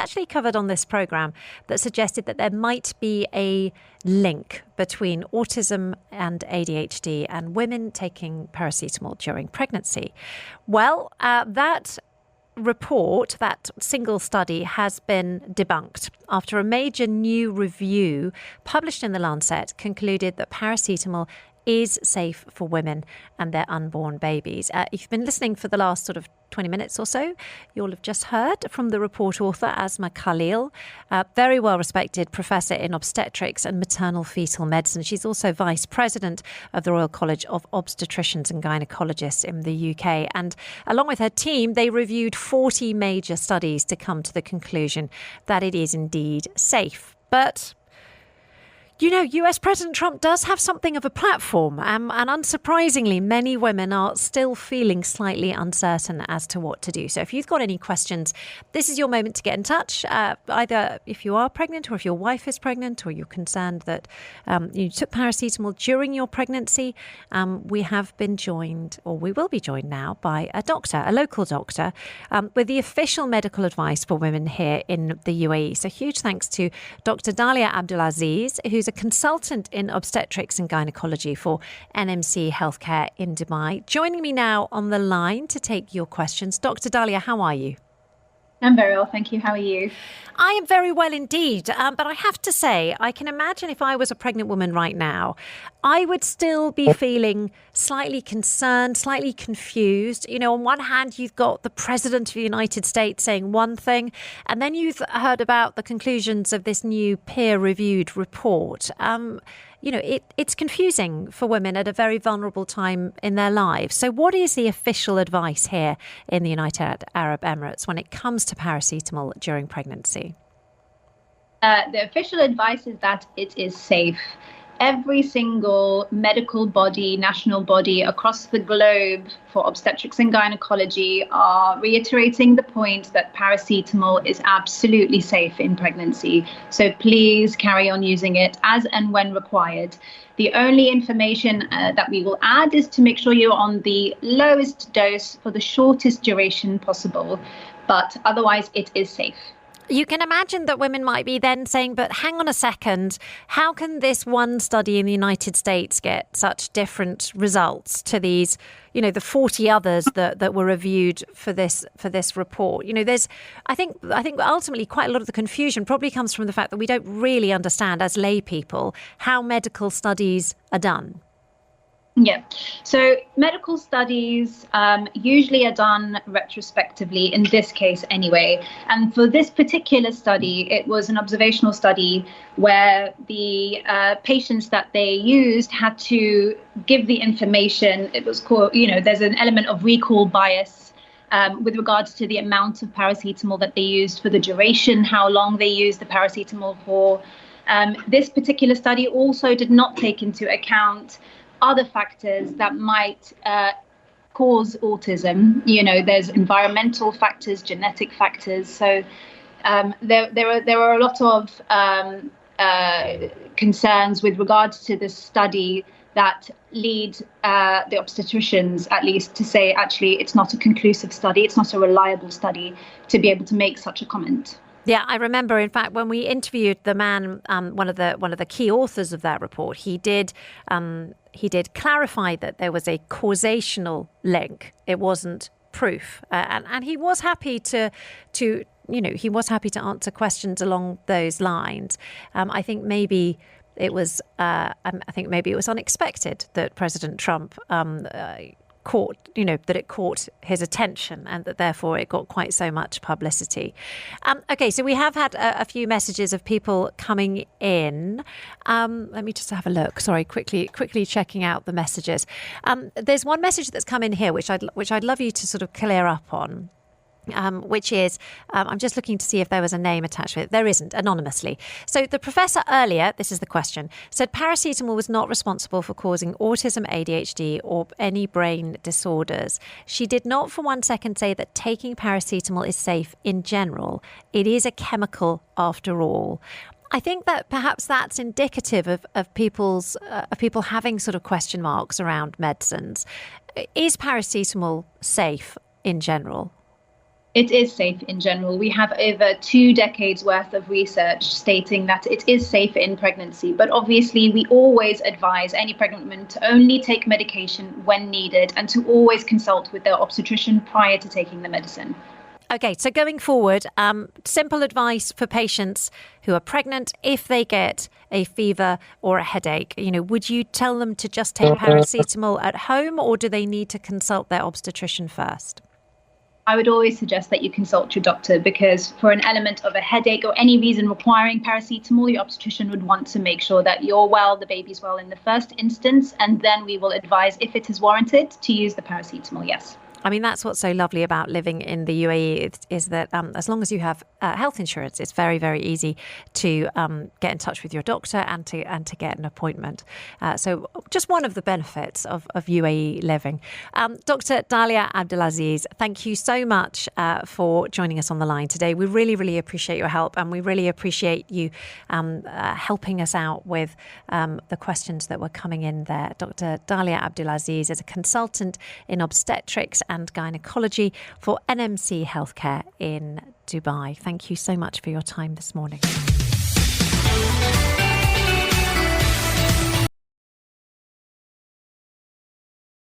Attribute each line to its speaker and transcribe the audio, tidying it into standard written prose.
Speaker 1: actually covered on this programme that suggested that there might be a link between autism and ADHD and women taking paracetamol during pregnancy. Well, that report, that single study, has been debunked after a major new review published in The Lancet concluded that paracetamol is safe for women and their unborn babies. If you've been listening for the last sort of 20 minutes or so, you'll have just heard from the report author, Asma Khalil, a very well-respected professor in obstetrics and maternal fetal medicine. She's also vice president of the Royal College of Obstetricians and Gynaecologists in the UK. And along with her team, they reviewed 40 major studies to come to the conclusion that it is indeed safe. But you know, US President Trump does have something of a platform, and unsurprisingly, many women are still feeling slightly uncertain as to what to do. So if you've got any questions, this is your moment to get in touch, either if you are pregnant or if your wife is pregnant or you're concerned that you took paracetamol during your pregnancy. We have been joined, or we will be joined now, by a doctor, a local doctor, with the official medical advice for women here in the UAE. So huge thanks to Dr. Dalia Aziz, who's a consultant in obstetrics and gynecology for NMC Healthcare in Dubai. Joining me now on the line to take your questions. Dr. Dalia, how are you?
Speaker 2: I'm very well, thank you. How are you?
Speaker 1: I am very well indeed. But I have to say, I can imagine if I was a pregnant woman right now, I would still be feeling slightly concerned, slightly confused. You know, on one hand, you've got the President of the United States saying one thing, and then you've heard about the conclusions of this new peer-reviewed report. You know, it's confusing for women at a very vulnerable time in their lives. So what is the official advice here in the United Arab Emirates when it comes to paracetamol during pregnancy?
Speaker 2: The official advice is that it is safe. Every single medical body, national body across the globe for obstetrics and gynecology are reiterating the point that paracetamol is absolutely safe in pregnancy. So please carry on using it as and when required. The only information that we will add is to make sure you're on the lowest dose for the shortest duration possible. But otherwise, it is safe.
Speaker 1: You can imagine that women might be then saying, but hang on a second, how can this one study in the United States get such different results to these, you know, the 40 others that were reviewed for this report? You know, I think ultimately quite a lot of the confusion probably comes from the fact that we don't really understand as lay people how medical studies are done.
Speaker 2: Yeah. So medical studies usually are done retrospectively, in this case anyway. And for this particular study, it was an observational study where the patients that they used had to give the information. It was called, you know, there's an element of recall bias with regards to the amount of paracetamol that they used, for the duration, how long they used the paracetamol for. This particular study also did not take into account other factors that might cause autism. You know, there's environmental factors, genetic factors. So there are a lot of concerns with regards to this study that lead the obstetricians, at least, to say, actually, it's not a conclusive study, it's not a reliable study to be able to make such a comment.
Speaker 1: Yeah, I remember, in fact, when we interviewed the man, one of the key authors of that report, he did clarify that there was a causational link. It wasn't proof, and he was happy to answer questions along those lines. I think maybe it was unexpected that President Trump caught his attention, and that therefore it got quite so much publicity. Okay, so we have had a few messages of people coming in. Let me just have a look. Sorry, quickly checking out the messages. There's one message that's come in here which I'd love you to sort of clear up on. Which is, I'm just looking to see if there was a name attached to it. There isn't, anonymously. So the professor earlier, this is the question, said paracetamol was not responsible for causing autism, ADHD, or any brain disorders. She did not for 1 second say that taking paracetamol is safe in general. It is a chemical after all. I think that perhaps that's indicative of people having sort of question marks around medicines. Is paracetamol safe in general?
Speaker 2: It is safe in general. We have over 2 decades worth of research stating that it is safe in pregnancy. But obviously, we always advise any pregnant women to only take medication when needed and to always consult with their obstetrician prior to taking the medicine.
Speaker 1: Okay, so going forward, simple advice for patients who are pregnant: if they get a fever or a headache, would you tell them to just take paracetamol at home, or do they need to consult their obstetrician first?
Speaker 2: I would always suggest that you consult your doctor, because for an element of a headache or any reason requiring paracetamol, your obstetrician would want to make sure that you're well, the baby's well in the first instance, and then we will advise, if it is warranted, to use the paracetamol, yes.
Speaker 1: I mean, that's what's so lovely about living in the UAE is that as long as you have health insurance, it's very, very easy to get in touch with your doctor and to get an appointment. So just one of the benefits of UAE living. Dr. Dalia Abdulaziz, thank you so much for joining us on the line today. We really, really appreciate your help, and we really appreciate you helping us out with the questions that were coming in there. Dr. Dalia Abdulaziz is a consultant in obstetrics and gynaecology for NMC Healthcare in Dubai. Thank you so much for your time this morning.